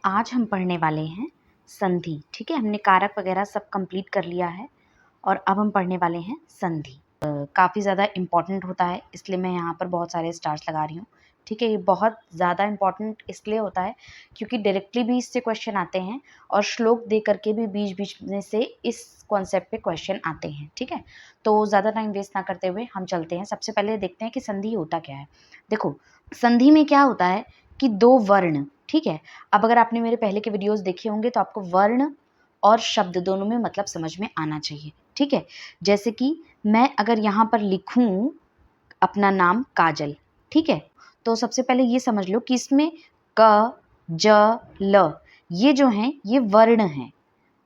आज हम पढ़ने वाले हैं संधि। ठीक है, हमने कारक वगैरह सब कंप्लीट कर लिया है और अब हम पढ़ने वाले हैं संधि। काफ़ी ज़्यादा इम्पॉर्टेंट होता है, इसलिए मैं यहाँ पर बहुत सारे स्टार्स लगा रही हूँ। ठीक है, ये बहुत ज़्यादा इम्पॉर्टेंट इसलिए होता है क्योंकि डायरेक्टली भी इससे क्वेश्चन आते हैं और श्लोक दे करके भी बीच बीच में से इस कॉन्सेप्ट पे क्वेश्चन आते हैं। ठीक है, तो ज़्यादा टाइम वेस्ट ना करते हुए हम चलते हैं। सबसे पहले देखते हैं कि संधि होता क्या है। देखो, संधि में क्या होता है कि दो वर्ण, ठीक है, अब अगर आपने मेरे पहले के वीडियोस देखे होंगे तो आपको वर्ण और शब्द दोनों में मतलब समझ में आना चाहिए। ठीक है, जैसे कि मैं अगर यहाँ पर लिखूं अपना नाम काजल, ठीक है, तो सबसे पहले ये समझ लो कि इसमें क, ज, ल ये जो हैं ये वर्ण हैं।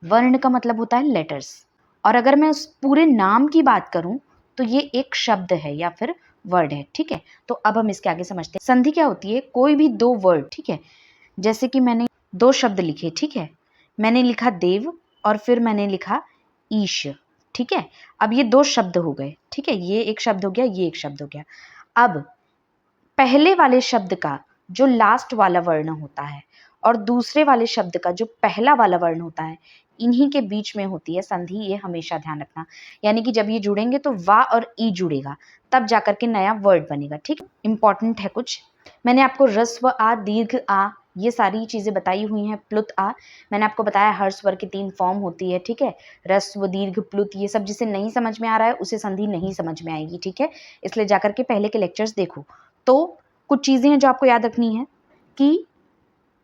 वर्ण का मतलब होता है लेटर्स। और अगर मैं उस पूरे नाम की बात करूं तो ये एक शब्द है या फिर वर्ड है। ठीक है, तो अब हम इसके आगे समझते हैं। संधि क्या होती है? कोई भी दो वर्ड, ठीक है, जैसे कि मैंने दो शब्द लिखे, ठीक है, मैंने लिखा देव और फिर मैंने लिखा ईश। ठीक है, अब ये दो शब्द हो गए। ठीक है, ये एक शब्द हो गया, ये एक शब्द हो गया। अब पहले वाले शब्द का जो लास्ट वाला वर्ण होता है और दूसरे वाले शब्द का जो पहला वाला वर्ण होता है, इन्हीं के बीच में होती है संधि। ये हमेशा ध्यान रखना, यानी कि जब ये जुड़ेंगे तो वा और ई जुड़ेगा, तब जाकर के नया वर्ड बनेगा। ठीक, इंपॉर्टेंट है कुछ। मैंने आपको ह्रस्व आ, दीर्घ आ, ये सारी चीजें बताई हुई हैं। प्लुत आ, मैंने आपको बताया हर स्वर की 3 फॉर्म होती है। ठीक है, ह्रस्व, दीर्घ, प्लुत, ये सब जिसे नहीं समझ में आ रहा है उसे संधि नहीं समझ में आएगी। ठीक है, इसलिए जाकर के पहले के लेक्चर्स देखो। तो कुछ चीजें हैं जो आपको याद रखनी है कि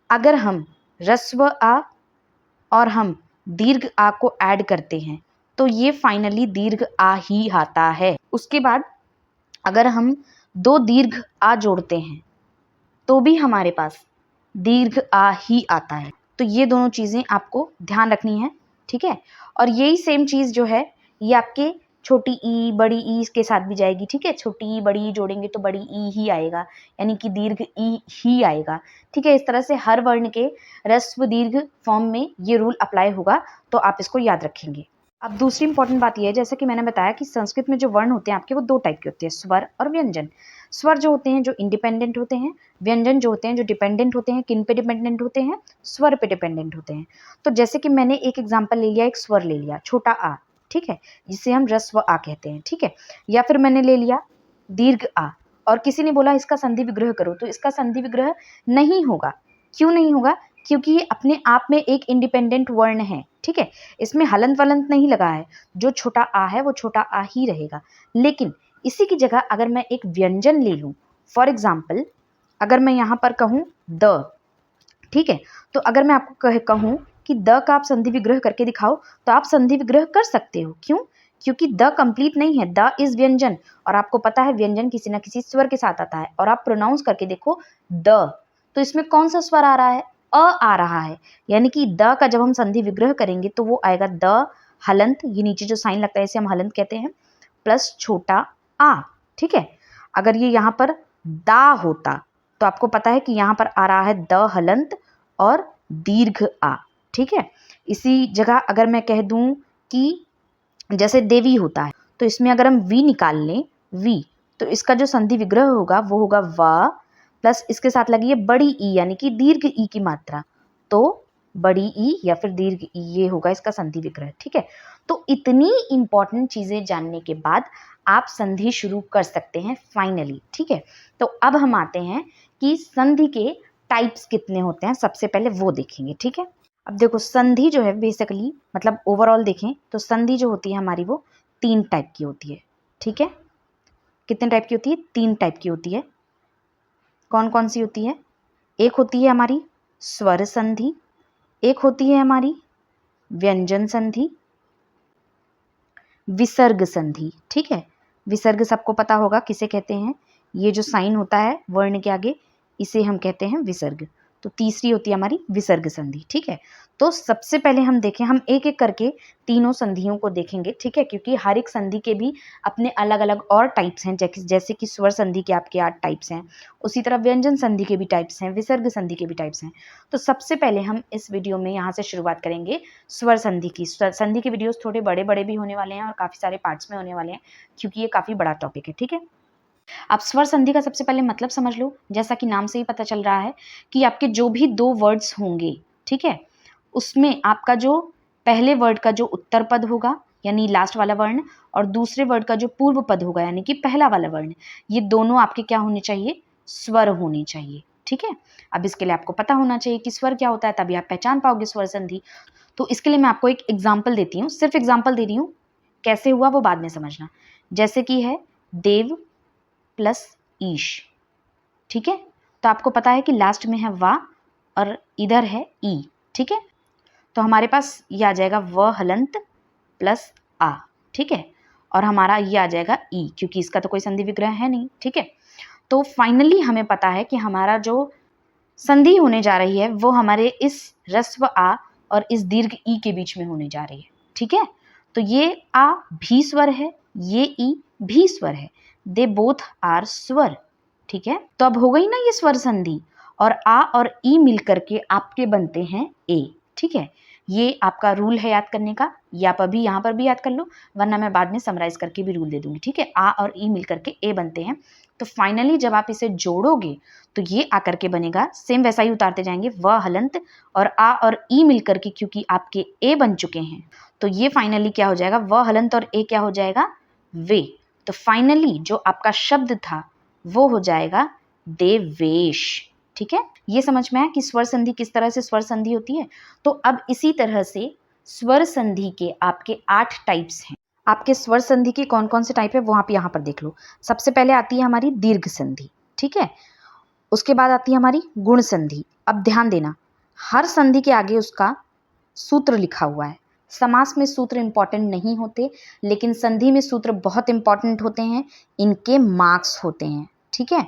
अगर हम ह्रस्व आ और हम दीर्घ आ को ऐड करते हैं तो ये फाइनली दीर्घ आ ही आता है। उसके बाद अगर हम दो दीर्घ आ जोड़ते हैं तो भी हमारे पास दीर्घ आ ही आता है। तो ये दोनों चीजें आपको ध्यान रखनी है। ठीक है, और यही सेम चीज जो है ये आपके छोटी ई बड़ी ई के साथ भी जाएगी। ठीक है, छोटी ई बड़ी ई जोड़ेंगे तो बड़ी ई ही आएगा, यानी कि दीर्घ ई ही आएगा। ठीक है, इस तरह से हर वर्ण के ह्रस्व दीर्घ फॉर्म में ये रूल अप्लाई होगा, तो आप इसको याद रखेंगे। अब दूसरी इंपॉर्टेंट बात यह है, जैसा कि मैंने बताया कि संस्कृत में जो वर्ण होते हैं आपके, वो दो टाइप के होते हैं, स्वर और व्यंजन। स्वर जो होते हैं जो इंडिपेंडेंट होते हैं, व्यंजन जो होते हैं जो डिपेंडेंट होते हैं। किन पे डिपेंडेंट होते हैं? स्वर पे डिपेंडेंट होते हैं। तो जैसे कि मैंने एक एग्जांपल ले लिया, एक स्वर ले लिया छोटा आ, ठीक है, जिसे हम ह्रस्व आ कहते हैं। ठीक है, या फिर मैंने ले लिया दीर्घ आ और किसी ने बोला इसका संधि विग्रह करो, तो इसका संधि विग्रह नहीं होगा। क्यों नहीं होगा? क्योंकि ये अपने आप में एक इंडिपेंडेंट वर्ण है। ठीक है, इसमें हलंत वलंत नहीं लगा है, जो छोटा आ है वो छोटा आ ही रहेगा। लेकिन इसी की जगह अगर मैं एक व्यंजन ले लूं, फॉर एग्जाम्पल अगर मैं यहाँ पर कहूँ द, ठीक है, तो अगर मैं आपको कहूँ कि द का आप संधि विग्रह करके दिखाओ तो आप संधि विग्रह कर सकते हो। क्यों? क्योंकि द कंप्लीट नहीं है, द इज व्यंजन, और आपको पता है व्यंजन किसी ना किसी स्वर के साथ आता है। और आप प्रोनाउंस करके देखो द, तो इसमें कौन सा स्वर आ रहा है? अ आ रहा है, यानी कि द का जब हम संधि विग्रह करेंगे तो वो आएगा द हलंत, ये नीचे जो साइन लगता है इसे हम हलंत कहते हैं, प्लस छोटा आ। ठीक है, अगर ये यहाँ पर दा होता तो आपको पता है कि यहाँ पर आ रहा है द हलंत और दीर्घ आ। ठीक है, इसी जगह अगर मैं कह दूं कि जैसे देवी होता है, तो इसमें अगर हम वी निकाल लें, वी, तो इसका जो संधि विग्रह होगा वो होगा वा, प्लस इसके साथ लगी है बड़ी ई यानी कि दीर्घ ई की मात्रा, तो बड़ी ई या फिर दीर्घ ई, ये होगा इसका संधि विग्रह। ठीक है, तो इतनी इंपॉर्टेंट चीजें जानने के बाद आप संधि शुरू कर सकते हैं फाइनली। ठीक है, तो अब हम आते हैं कि संधि के टाइप्स कितने होते हैं, सबसे पहले वो देखेंगे। ठीक है, अब देखो संधि जो है बेसिकली मतलब ओवरऑल देखें तो संधि जो होती है हमारी वो 3 टाइप की होती है। ठीक है, कितने टाइप की होती है? 3 टाइप की होती है। कौन कौन सी होती है? एक होती है हमारी स्वर संधि, एक होती है हमारी व्यंजन संधि, विसर्ग संधि। ठीक है, विसर्ग सबको पता होगा किसे कहते हैं, ये जो साइन होता है वर्ण के आगे इसे हम कहते हैं विसर्ग। तो तीसरी होती है हमारी विसर्ग संधि। ठीक है, तो सबसे पहले हम देखें, हम एक एक करके तीनों संधियों को देखेंगे। ठीक है, क्योंकि हर एक संधि के भी अपने अलग अलग और टाइप्स हैं, जैसे कि स्वर संधि के आपके 8 टाइप्स हैं, उसी तरह व्यंजन संधि के भी टाइप्स हैं, विसर्ग संधि के भी टाइप्स हैं। तो सबसे पहले हम इस वीडियो में यहाँ से शुरुआत करेंगे स्वर संधि की। संधि के वीडियोस थोड़े बड़े बड़े भी होने वाले हैं और काफ़ी सारे पार्ट्स में होने वाले हैं, क्योंकि ये काफ़ी बड़ा टॉपिक है। ठीक है, आप स्वर संधि का सबसे पहले मतलब समझ लो। जैसा कि नाम से ही पता चल रहा है कि आपके जो भी 2 वर्ड्स होंगे, ठीक है, उसमें आपका जो पहले वर्ड का जो उत्तर पद होगा यानी लास्ट वाला वर्ण, और दूसरे वर्ड का जो पूर्व पद होगा यानी कि पहला वाला वर्ण, ये दोनों आपके क्या होने चाहिए? स्वर होने चाहिए, ठीक है। अब इसके लिए आपको पता होना चाहिए कि स्वर क्या होता है, तभी आप पहचान पाओगे स्वर संधि। तो इसके लिए मैं आपको एक एग्जाम्पल देती हूँ, सिर्फ एग्जाम्पल दे रही हूँ, कैसे हुआ वो बाद में समझना। जैसे कि है देव प्लस ईश, ठीक है। तो आपको पता है कि लास्ट में है वा और इधर है ई, ठीक है। तो हमारे पास ये आ जाएगा व हलंत प्लस आ, ठीक है, और हमारा ये आ जाएगा ई, क्योंकि इसका तो कोई संधि विग्रह है नहीं, ठीक है। तो फाइनली हमें पता है कि हमारा जो संधि होने जा रही है वो हमारे इस ह्रस्व आ और इस दीर्घ ई के बीच में होने जा रही है, ठीक है। तो ये आ भी स्वर है, ये ई भी स्वर है, दे बोथ आर स्वर, ठीक है। तो अब हो गई ना ये स्वर संधि, और आ और ई मिलकर के आपके बनते हैं ए, ठीक है। ये आपका रूल है याद करने का, ये आप अभी यहाँ पर भी याद कर लो, वरना मैं बाद में समराइज करके भी रूल दे दूंगी, ठीक है। आ और ई मिलकर के ए बनते हैं। तो फाइनली जब आप इसे जोड़ोगे तो ये आकर के बनेगा, सेम वैसा ही उतारते जाएंगे, व हलंत और आ और ई मिलकर के, क्योंकि आपके ए बन चुके हैं, तो ये फाइनली क्या हो जाएगा? व हलंत और ए क्या हो जाएगा? वे। तो फाइनली जो आपका शब्द था वो हो जाएगा देवेश, ठीक है। ये समझ में आया कि स्वर संधि किस तरह से स्वर संधि होती है। तो अब इसी तरह से स्वर संधि के आपके 8 टाइप्स हैं। आपके स्वर संधि के कौन कौन से टाइप है वो आप यहाँ पर देख लो। सबसे पहले आती है हमारी दीर्घ संधि, ठीक है। उसके बाद आती है हमारी गुण संधि। अब ध्यान देना, हर संधि के आगे उसका सूत्र लिखा हुआ है। समास में सूत्र इंपॉर्टेंट नहीं होते, लेकिन संधि में सूत्र बहुत इंपॉर्टेंट होते हैं, इनके मार्क्स होते हैं, ठीक है।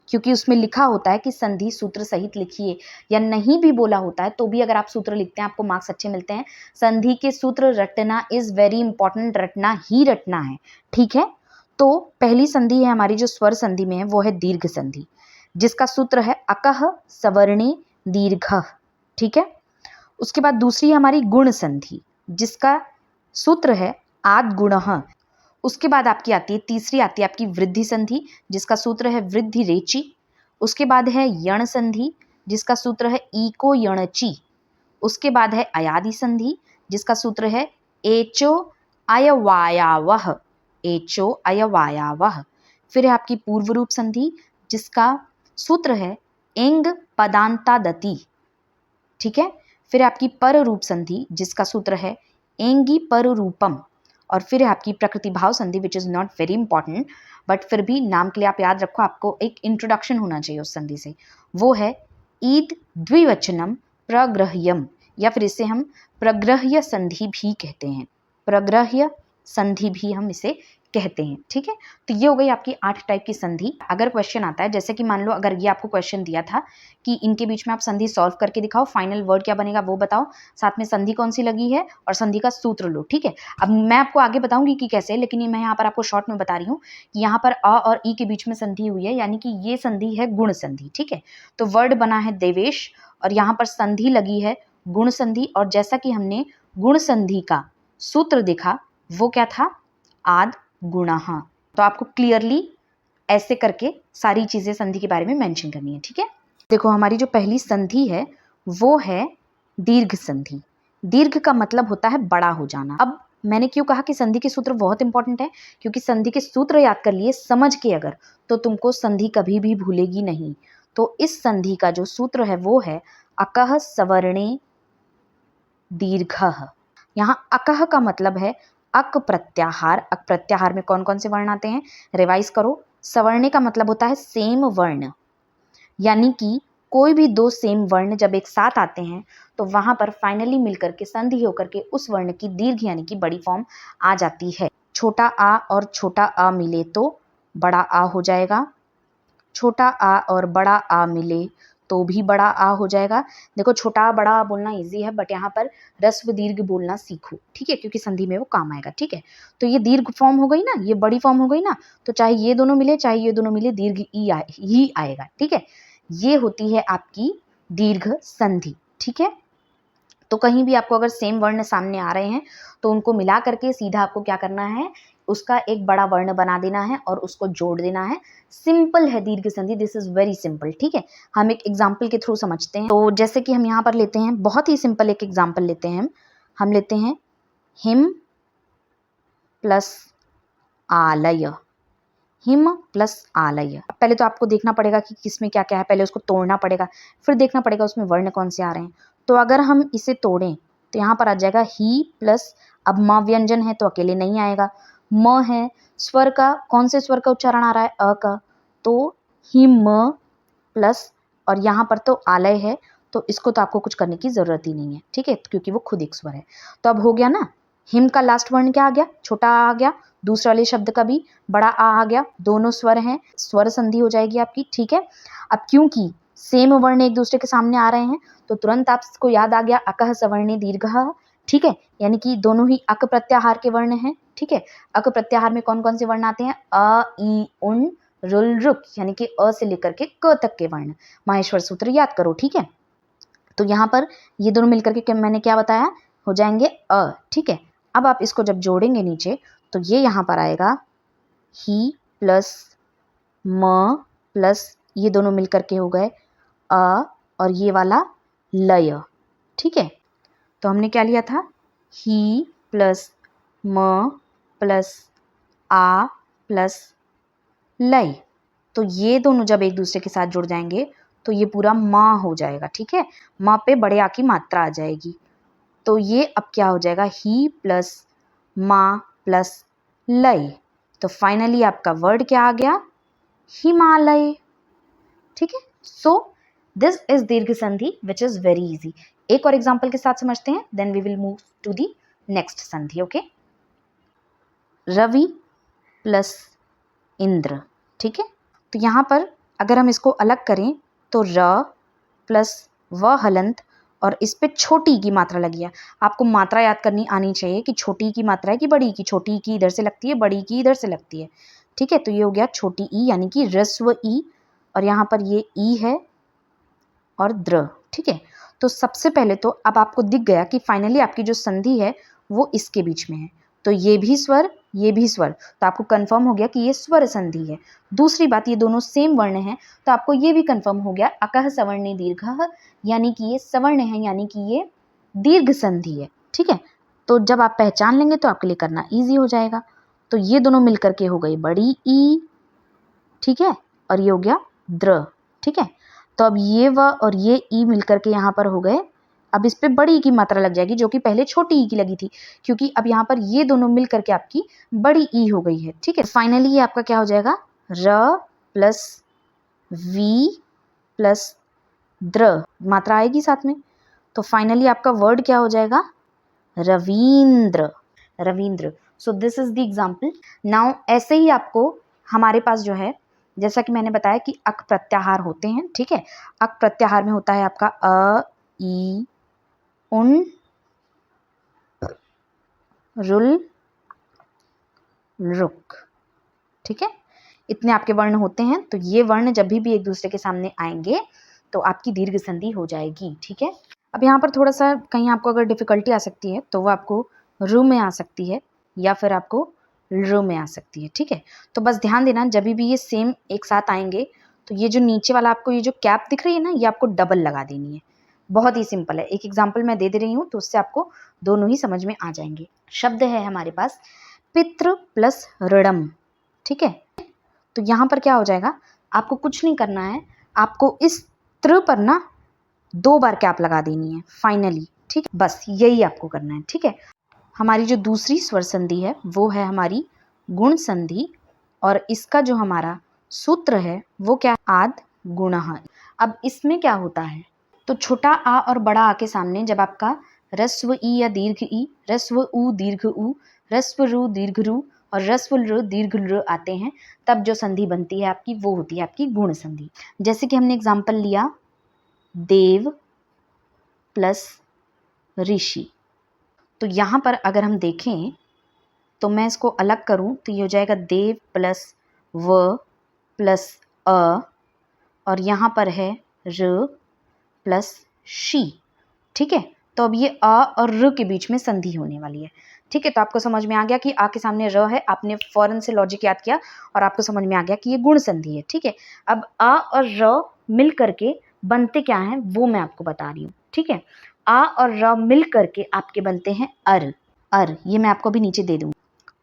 क्योंकि उसमें लिखा होता है कि संधि सूत्र सहित लिखिए, या नहीं भी बोला होता है तो भी अगर आप सूत्र लिखते हैं आपको मार्क्स अच्छे मिलते हैं। संधि के सूत्र रटना इज वेरी इंपॉर्टेंट, रटना ही रटना है, ठीक है। तो पहली संधि है हमारी जो स्वर संधि में है वो है दीर्घ संधि, जिसका सूत्र है अकह सवर्णे दीर्घ, ठीक है। उसके बाद दूसरी है हमारी गुण संधि, जिसका सूत्र है आद गुणः। उसके बाद आपकी आती है तीसरी, आती है आपकी वृद्धि संधि, जिसका सूत्र है वृद्धि रेचि। उसके बाद है यण संधि, जिसका सूत्र है ईको यणचि। उसके बाद है अयादि संधि, जिसका सूत्र है एचो अयवायावह, एचो अयवायावह। फिर है आपकी पूर्व रूप संधि, जिसका सूत्र है एंग पदांतादति, ठीक है। फिर आपकी पर रूप संधि, जिसका सूत्र है एंगी पर रूपम। और फिर है आपकी प्रकृति भाव संधि, which is not very important, but फिर भी नाम के लिए आप याद रखो, आपको एक इंट्रोडक्शन होना चाहिए उस संधि से। वो है ईद द्विवचनम प्रग्रह्यम, या फिर इसे हम प्रग्रह्य संधि भी कहते हैं, प्रग्रह्य संधि भी हम इसे कहते हैं, ठीक है। तो ये हो गई आपकी 8 टाइप की संधि। अगर क्वेश्चन आता है, जैसे कि मान लो अगर ये आपको क्वेश्चन दिया था कि इनके बीच में आप संधि सॉल्व करके दिखाओ, फाइनल वर्ड क्या बनेगा वो बताओ, साथ में संधि कौन सी लगी है और संधि का सूत्र लो, ठीक है। अब मैं आपको आगे बताऊंगी कि कैसे, लेकिन मैं यहाँ पर आपको शॉर्ट में बता रही हूँ कि यहाँ पर अ और ई के बीच में संधि हुई है, यानी कि ये संधि है गुण संधि, ठीक है। तो वर्ड बना है देवेश और यहाँ पर संधि लगी है गुण संधि, और जैसा कि हमने गुण संधि का सूत्र देखा वो क्या था? आद गुणः। तो आपको क्लियरली ऐसे करके सारी चीजें संधि के बारे में मेंशन करनी है, ठीक है। देखो हमारी जो पहली संधि है वो है दीर्घ संधि। दीर्घ का मतलब होता है बड़ा हो जाना। अब मैंने क्यों कहा कि संधि के सूत्र बहुत इंपॉर्टेंट है, क्योंकि संधि के सूत्र याद कर लिए समझ के अगर, तो तुमको संधि कभी भी भूलेगी नहीं। तो इस संधि का जो सूत्र है वो है अकह सवर्णे दीर्घः। यहाँ अकह का मतलब है अक प्रत्याहार। अक प्रत्याहार में कौन कौन से वर्ण आते हैं, रिवाइज करो। सवर्णे का मतलब होता है सेम वर्ण, यानी कि कोई भी 2 सेम वर्ण जब एक साथ आते हैं तो वहां पर फाइनली मिलकर के संधि होकर के उस वर्ण की दीर्घ यानी कि बड़ी फॉर्म आ जाती है। छोटा आ और छोटा आ मिले तो बड़ा आ हो जाएगा, छोटा आ और बड़ा आ मिले तो भी बड़ा आ हो जाएगा। देखो छोटा आ बड़ा आ बोलना इजी है, बट यहाँ पर ह्रस्व दीर्घ बोलना सीखो, ठीक है, क्योंकि संधि में वो काम आएगा, ठीक है। तो ये दीर्घ फॉर्म हो गई ना, ये बड़ी फॉर्म हो गई ना, तो चाहे ये दोनों मिले चाहे ये दोनों मिले, दीर्घ ही आएगा, ठीक है। ये होती है आपकी दीर्घ संधि, ठीक है। तो कहीं भी आपको अगर सेम वर्ण सामने आ रहे हैं तो उनको मिला करके सीधा आपको क्या करना है, उसका एक बड़ा वर्ण बना देना है और उसको जोड़ देना है। सिंपल है दीर्घ संधि, दिस इज वेरी सिंपल। ठीक है, हम एक एग्जाम्पल के थ्रू समझते हैं। तो जैसे कि हम यहाँ पर लेते हैं, बहुत ही सिंपल एक एग्जाम्पल लेते हैं, हम लेते हैं हिम प्लस आलय। हिम प्लस आलय। पहले तो आपको देखना पड़ेगा कि किसमें क्या क्या है, पहले उसको तोड़ना पड़ेगा, फिर देखना पड़ेगा उसमें वर्ण कौन से आ रहे हैं। तो अगर हम इसे तोड़ें तो यहाँ पर आ जाएगा ही प्लस, अब म व्यंजन है तो अकेले नहीं आएगा, म है, स्वर का कौन से स्वर का उच्चारण आ रहा है, अ का, तो हिम प्लस, और यहाँ पर तो आलय है तो इसको तो आपको कुछ करने की जरूरत ही नहीं है। ठीक है, क्योंकि वो खुद एक स्वर है। तो अब हो गया ना, हिम का लास्ट वर्ण क्या आ गया, छोटा आ गया, दूसरे वाले शब्द का भी बड़ा आ गया, दोनों स्वर हैं, स्वर संधि हो जाएगी आपकी। ठीक है, अब क्योंकि सेम वर्ण एक दूसरे के सामने आ रहे हैं तो तुरंत आपको याद आ गया अकह सवर्णे दीर्घः। ठीक है, यानी कि दोनों ही अक प्रत्याहार के वर्ण हैं। ठीक है, अक प्रत्याहार में कौन कौन से वर्ण आते हैं, अ ई उन रुल रुक, यानी कि अ से लेकर के क तक के वर्ण। माहेश्वर सूत्र याद करो। ठीक है, तो यहाँ पर ये दोनों मिलकर के मैंने क्या बताया, हो जाएंगे अ। ठीक है, अब आप इसको जब जोड़ेंगे नीचे तो ये यहाँ पर आएगा ही प्लस म प्लस, ये दोनों मिलकर के हो गए अ, और ये वाला लय। ठीक है, तो हमने क्या लिया था, ही प्लस म प्लस आ प्लस लय। तो ये दोनों जब एक दूसरे के साथ जुड़ जाएंगे तो ये पूरा माँ हो जाएगा। ठीक है, माँ पे बड़े आ की मात्रा आ जाएगी। तो ये अब क्या हो जाएगा, ही प्लस माँ प्लस लय। तो फाइनली आपका वर्ड क्या आ गया, हिमालय। ठीक है, सो दिस इज दीर्घ संधि विच इज वेरी इजी। एक और एग्जाम्पल के साथ समझते हैं, then we will move to the next संधि। Okay, Ravi plus Indra. ठीक है, तो यहाँ पर अगर हम इसको अलग करें तो र प्लस व हलंत, और इस पे छोटी की मात्रा लगी है। आपको मात्रा याद करनी आनी चाहिए कि छोटी की मात्रा है कि बड़ी की, छोटी की इधर से लगती है, बड़ी की इधर से लगती है। ठीक है, तो ये हो गया छोटी ई यानी कि ह्रस्व ई, और यहाँ पर ये ई है और द्र। ठीक है, तो सबसे पहले तो अब आपको दिख गया कि फाइनली आपकी जो संधि है वो इसके बीच में है, तो ये भी स्वर ये भी स्वर, तो आपको कंफर्म हो गया कि ये स्वर संधि है। दूसरी बात, ये दोनों सेम वर्ण हैं तो आपको ये भी कंफर्म हो गया अकह सवर्णे दीर्घः, यानी कि ये सवर्ण है, यानी कि ये दीर्घ संधि है। ठीक है, तो जब आप पहचान लेंगे तो आपके लिए करना ईजी हो जाएगा। तो ये दोनों मिलकर के हो गई बड़ी ई। ठीक है, और ये हो गया द्र। ठीक है, तो अब ये व और ये ई मिलकर के यहाँ पर हो गए, अब इस पे बड़ी ई की मात्रा लग जाएगी जो कि पहले छोटी ई की लगी थी, क्योंकि अब यहाँ पर ये दोनों मिल करके आपकी बड़ी ई हो गई है। ठीक है, फाइनली ये आपका क्या हो जाएगा, र प्लस वी प्लस द्र, मात्रा आएगी साथ में, तो फाइनली आपका वर्ड क्या हो जाएगा, Ravindra. Ravindra. So this is the example. Now ऐसे ही आपको हमारे पास जो है, जैसा कि मैंने बताया कि अक प्रत्याहार होते हैं। ठीक है, अक प्रत्याहार में होता है आपका अ ई उन रुल रुक। ठीक है, इतने आपके वर्ण होते हैं, तो ये वर्ण जब भी एक दूसरे के सामने आएंगे तो आपकी दीर्घ संधि हो जाएगी। ठीक है, अब यहाँ पर थोड़ा सा कहीं आपको अगर डिफिकल्टी आ सकती है तो वो आपको रु में आ सकती है या फिर आपको र में आ सकती है। ठीक है, तो बस ध्यान देना जब भी ये सेम एक साथ आएंगे तो ये जो नीचे वाला आपको ये जो कैप दिख रही है ना, ये आपको डबल लगा देनी है। बहुत ही सिंपल है, एक एग्जाम्पल मैं दे रही हूँ तो उससे आपको दोनों ही समझ में आ जाएंगे। शब्द है हमारे पास पितृ प्लस ऋणम। ठीक है, तो यहाँ पर क्या हो जाएगा, आपको कुछ नहीं करना है, आपको इस त्र पर ना 2 बार कैप लगा देनी है फाइनली। ठीक है, बस यही आपको करना है। ठीक है, हमारी जो दूसरी स्वर संधि है वो है हमारी गुण संधि, और इसका जो हमारा सूत्र है वो क्या, आद गुणः। अब इसमें क्या होता है, तो छोटा आ और बड़ा आ के सामने जब आपका ह्रस्व ई या दीर्घ ई, ह्रस्व उ दीर्घ उ, ह्रस्व रु दीर्घ रु और ह्रस्व र दीर्घ र आते हैं, तब जो संधि बनती है आपकी वो होती है आपकी गुण संधि। जैसे कि हमने एग्जाम्पल लिया देव प्लस ऋषि, तो यहाँ पर अगर हम देखें तो मैं इसको अलग करूं तो ये हो जाएगा देव प्लस व प्लस अ, और यहाँ पर है र प्लस शी। ठीक है, तो अब ये अ और र के बीच में संधि होने वाली है। ठीक है, तो आपको समझ में आ गया कि आ के सामने र है, आपने फौरन से लॉजिक याद किया और आपको समझ में आ गया कि ये गुण संधि है। ठीक है, अब आ और र मिल करके बनते क्या हैं वो मैं आपको बता रही हूँ। ठीक है, आ और र मिल करके आपके बनते हैं अर। अर ये मैं आपको अभी नीचे दे दूंगी।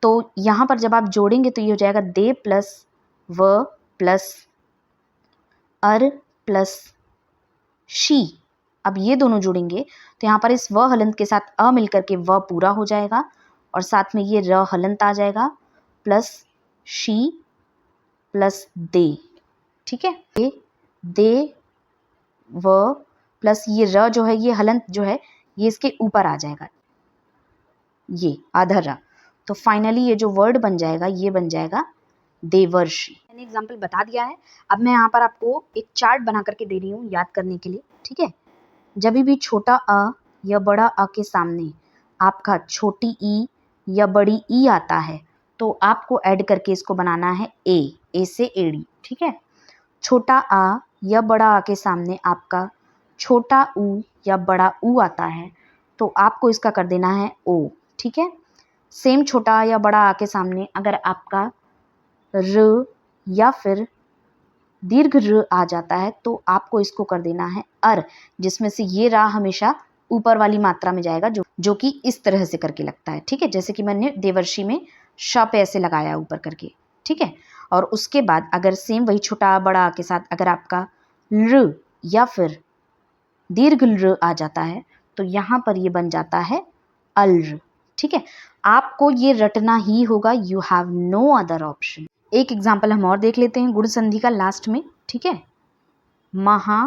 तो यहाँ पर जब आप जोड़ेंगे तो ये हो जाएगा दे प्लस व प्लस अर प्लस शी। अब ये दोनों जुड़ेंगे तो यहाँ पर इस व हलंत के साथ अ मिलकर के व पूरा हो जाएगा और साथ में ये र हलंत आ जाएगा प्लस शी प्लस दे। ठीक है, दे व प्लस ये र जो है ये हलंत जो है ये इसके ऊपर आ जाएगा, ये आधा र। तो फाइनली ये जो वर्ड बन जाएगा ये बन जाएगा देवर्षि। मैंने एग्जाम्पल बता दिया है। अब मैं यहाँ पर आपको एक चार्ट बना करके दे रही हूँ याद करने के लिए। ठीक है, जब भी छोटा अ या बड़ा अ के सामने आपका छोटी ई या बड़ी ई आता है तो आपको ऐड करके इसको बनाना है ए से एड़ी। ठीक है, छोटा आ या बड़ा आ के सामने आपका छोटा ऊ या बड़ा ऊ आता है तो आपको इसका कर देना है ओ। ठीक है, सेम छोटा आ या बड़ा आ के सामने अगर आपका र या फिर दीर्घ र आ जाता है तो आपको इसको कर देना है अर, जिसमें से ये रा हमेशा ऊपर वाली मात्रा में जाएगा जो कि इस तरह से करके लगता है। ठीक है, जैसे कि मैंने देवर्षि में श पे ऐसे लगाया ऊपर करके। ठीक है, और उसके बाद अगर सेम वही छोटा बड़ा आ के साथ अगर आपका र या फिर दीर्घ र आ जाता है तो यहाँ पर ये बन जाता है अल्र। ठीक है, आपको ये रटना ही होगा, you have no other option. एक एग्जाम्पल हम और देख लेते हैं गुण संधि का लास्ट में। ठीक है, महा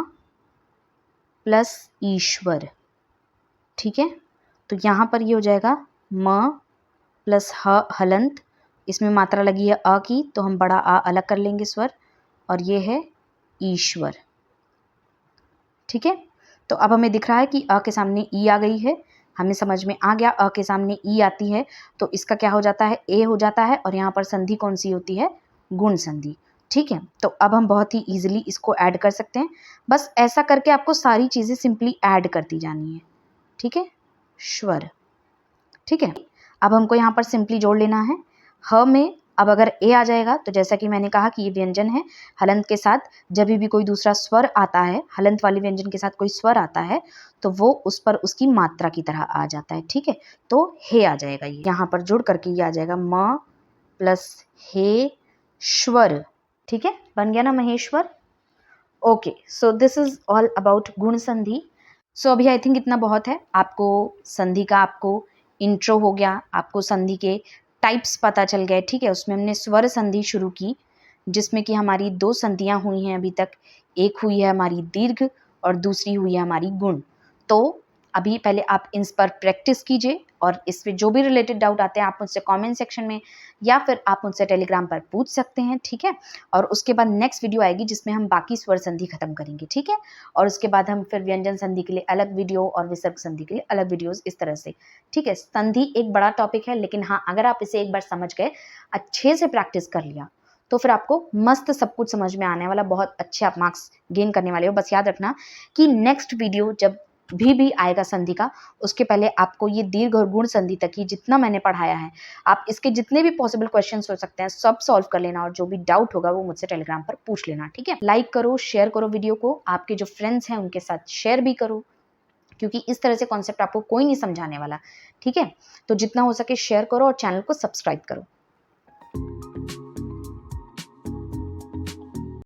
प्लस ईश्वर। ठीक है, तो यहाँ पर ये हो जाएगा म प्लस ह हलंत, इसमें मात्रा लगी है अ की तो हम बड़ा आ अलग कर लेंगे स्वर और ये है ईश्वर। ठीक है, तो अब हमें दिख रहा है कि अ के सामने ई आ गई है, हमें समझ में आ गया अ के सामने ई आती है तो इसका क्या हो जाता है ए हो जाता है और यहाँ पर संधि कौन सी होती है गुण संधि। ठीक है, तो अब हम बहुत ही इजीली इसको ऐड कर सकते हैं। बस ऐसा करके आपको सारी चीज़ें सिंपली ऐड करती जानी है। ठीक है, श्वर। ठीक है, अब हमको यहाँ पर सिंपली जोड़ लेना है ह में। अब अगर ए आ जाएगा तो जैसा कि मैंने कहा कि ये व्यंजन है, हलंत के साथ जब भी कोई दूसरा स्वर आता है, हलंत वाले व्यंजन के साथ कोई स्वर आता है तो वो उस पर उसकी मात्रा की तरह आ जाता है। ठीक है, तो हे आ जाएगा, ये यहाँ पर जुड़ करके ये आ जाएगा म प्लस हे श्वर। ठीक है, बन गया ना Maheshwar. Okay, so this is all about गुण संधि। सो अभी आई थिंक इतना बहुत है। आपको संधि का आपको इंट्रो हो गया, आपको संधि के टाइप्स पता चल गए। ठीक है, उसमें हमने स्वर संधि शुरू की जिसमें कि हमारी 2 संधियां हुई हैं अभी तक। एक हुई है हमारी दीर्घ और दूसरी हुई है हमारी गुण। तो अभी पहले आप इन पर प्रैक्टिस कीजिए और इस पे जो भी रिलेटेड डाउट आते हैं आप मुझसे कमेंट सेक्शन में या फिर आप मुझसे टेलीग्राम पर पूछ सकते हैं। ठीक है, और उसके बाद नेक्स्ट वीडियो आएगी जिसमें हम बाकी स्वर संधि खत्म करेंगे। ठीक है, और उसके बाद हम फिर व्यंजन संधि के लिए अलग वीडियो और विसर्ग संधि के लिए अलग वीडियोस, इस तरह से। ठीक है, संधि एक बड़ा टॉपिक है लेकिन हाँ अगर आप इसे एक बार समझ गए, अच्छे से प्रैक्टिस कर लिया तो फिर आपको मस्त सब कुछ समझ में आने वाला, बहुत अच्छे आप मार्क्स गेन करने वाले हो। बस याद रखना कि नेक्स्ट वीडियो जब भी आएगा संधि का, उसके पहले आपको ये दीर्घ और गुण संधि तक ही जितना मैंने पढ़ाया है, आप इसके जितने भी पॉसिबल क्वेश्चंस हो सकते हैं सब सॉल्व कर लेना और जो भी डाउट होगा वो मुझसे टेलीग्राम पर पूछ लेना। ठीक है, लाइक करो, शेयर करो वीडियो को, आपके जो फ्रेंड्स हैं उनके साथ शेयर भी करो क्योंकि इस तरह से कॉन्सेप्ट आपको कोई नहीं समझाने वाला। ठीक है, तो जितना हो सके शेयर करो और चैनल को सब्सक्राइब करो।